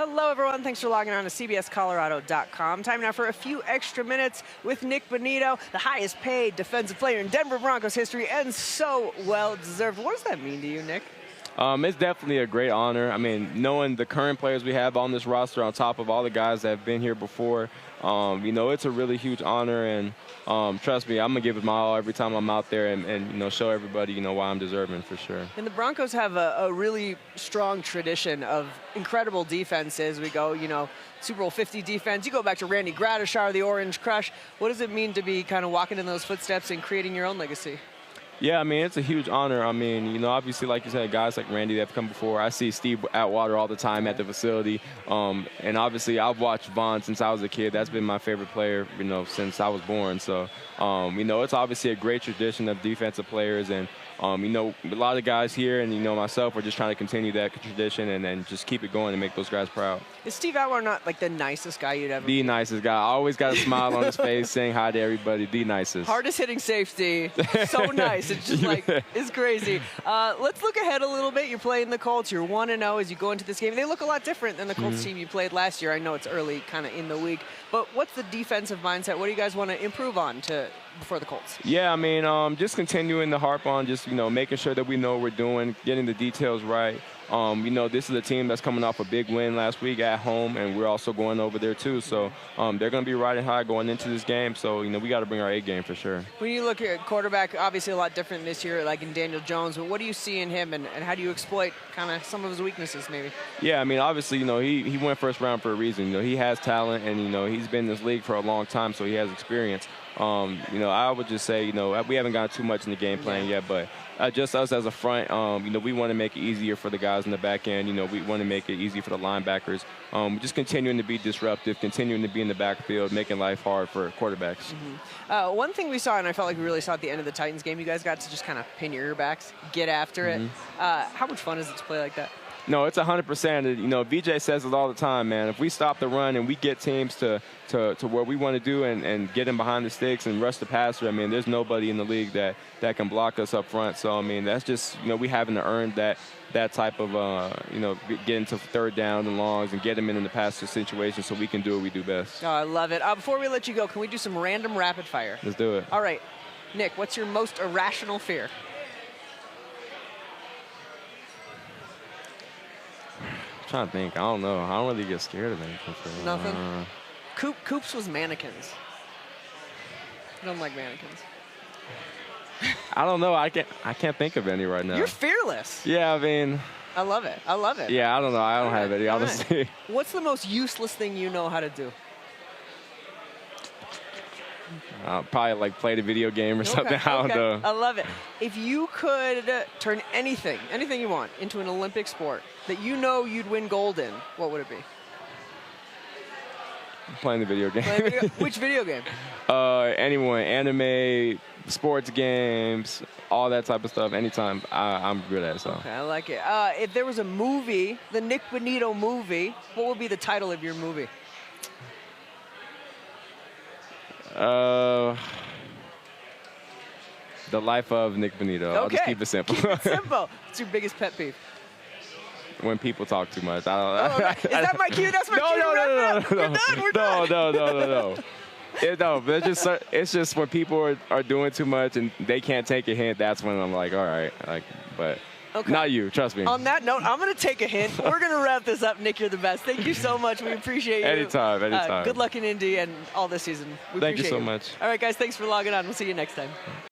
Hello, everyone. Thanks for logging on to CBSColorado.com. Time now for a few extra minutes with Nik Bonitto, the highest paid defensive player in Denver Broncos history, and so well deserved. What does that mean to you, Nik? It's definitely a great honor. I mean, knowing the current players we have on this roster on top of all the guys that have been here before, it's a really huge honor. And trust me, I'm going to give it my all every time I'm out there and show everybody, why I'm deserving for sure. And the Broncos have a really strong tradition of incredible defenses. We go, Super Bowl 50 defense. You go back to Randy Gradishar, the Orange Crush. What does it mean to be kind of walking in those footsteps and creating your own legacy? Yeah, I mean, it's a huge honor. I mean, obviously, like you said, guys like Randy that have come before. I see Steve Atwater all the time at the facility. And obviously, I've watched Vaughn since I was a kid. That's been my favorite player, since I was born. So, it's obviously a great tradition of defensive players. And, a lot of guys here and, myself are just trying to continue that tradition and then just keep it going and make those guys proud. Is Steve Atwater not, like, the nicest guy you'd ever The nicest guy. Always got a smile on his face, saying hi to everybody. The nicest. Hardest hitting safety. So nice. It's just it's crazy. Let's look ahead a little bit. You're playing the Colts. You're 1-0 as you go into this game. They look a lot different than the Colts team you played last year. I know it's early kind of in the week. But what's the defensive mindset? What do you guys want to improve on before the Colts? Yeah, I mean, just continuing to harp on just, making sure that we know what we're doing, getting the details right. This is a team that's coming off a big win last week at home, and we're also going over there too. So they're going to be riding high going into this game. So, we got to bring our A game for sure. When you look at quarterback, obviously a lot different this year, like in Daniel Jones. But what do you see in him, and how do you exploit kind of some of his weaknesses maybe? Yeah, I mean, obviously, he went first round for a reason. He has talent, and, he's been in this league for a long time, so he has experience. I would just say, we haven't gotten too much in the game plan yet, but just us as a front, we want to make it easier for the guys in the back end. We want to make it easy for the linebackers. Just continuing to be disruptive, continuing to be in the backfield, making life hard for quarterbacks. One thing we saw, and I felt like we really saw at the end of the Titans game, you guys got to just kind of pin your earbacks, get after it. How much fun is it to play like that? No, it's 100%. VJ says it all the time, man. If we stop the run and we get teams to where we want to do and get them behind the sticks and rush the passer, I mean, there's nobody in the league that can block us up front. So, I mean, that's just, we having to earn that type of, getting to third down and longs and get them in the passer situation so we can do what we do best. Oh, I love it. Before we let you go, can we do some random rapid fire? Let's do it. All right. Nik, what's your most irrational fear? I'm trying to think. I don't know. I don't really get scared of anything. Nothing? Coops was mannequins. I don't like mannequins. I don't know. I can't think of any right now. You're fearless. Yeah, I mean. I love it. I love it. Yeah, I don't know. I don't have any, honestly. Right. What's the most useless thing you know how to do? Probably like play the video game or something. I don't know. I love it. If you could turn anything you want into an Olympic sport that you'd win gold in, what would it be? Playing the video game. Which video game? Anyone, anime, sports games, all that type of stuff. Anytime, I'm good at it. So. Okay, I like it. If there was a movie, the Nik Bonitto movie, what would be the title of your movie? The Life of Nik Bonitto. Okay. I'll just keep it simple. Keep it simple. What's your biggest pet peeve? When people talk too much. I don't know. Is that my cue? That's my cue. No. We're done. No. It's just when people are doing too much and they can't take a hint. That's when I'm like, all right, but. Okay. Not you, trust me. On that note, I'm going to take a hint. We're going to wrap this up. Nik, you're the best. Thank you so much. We appreciate you. Anytime. Good luck in Indy and all this season. Thank you so much. All right, guys, thanks for logging on. We'll see you next time.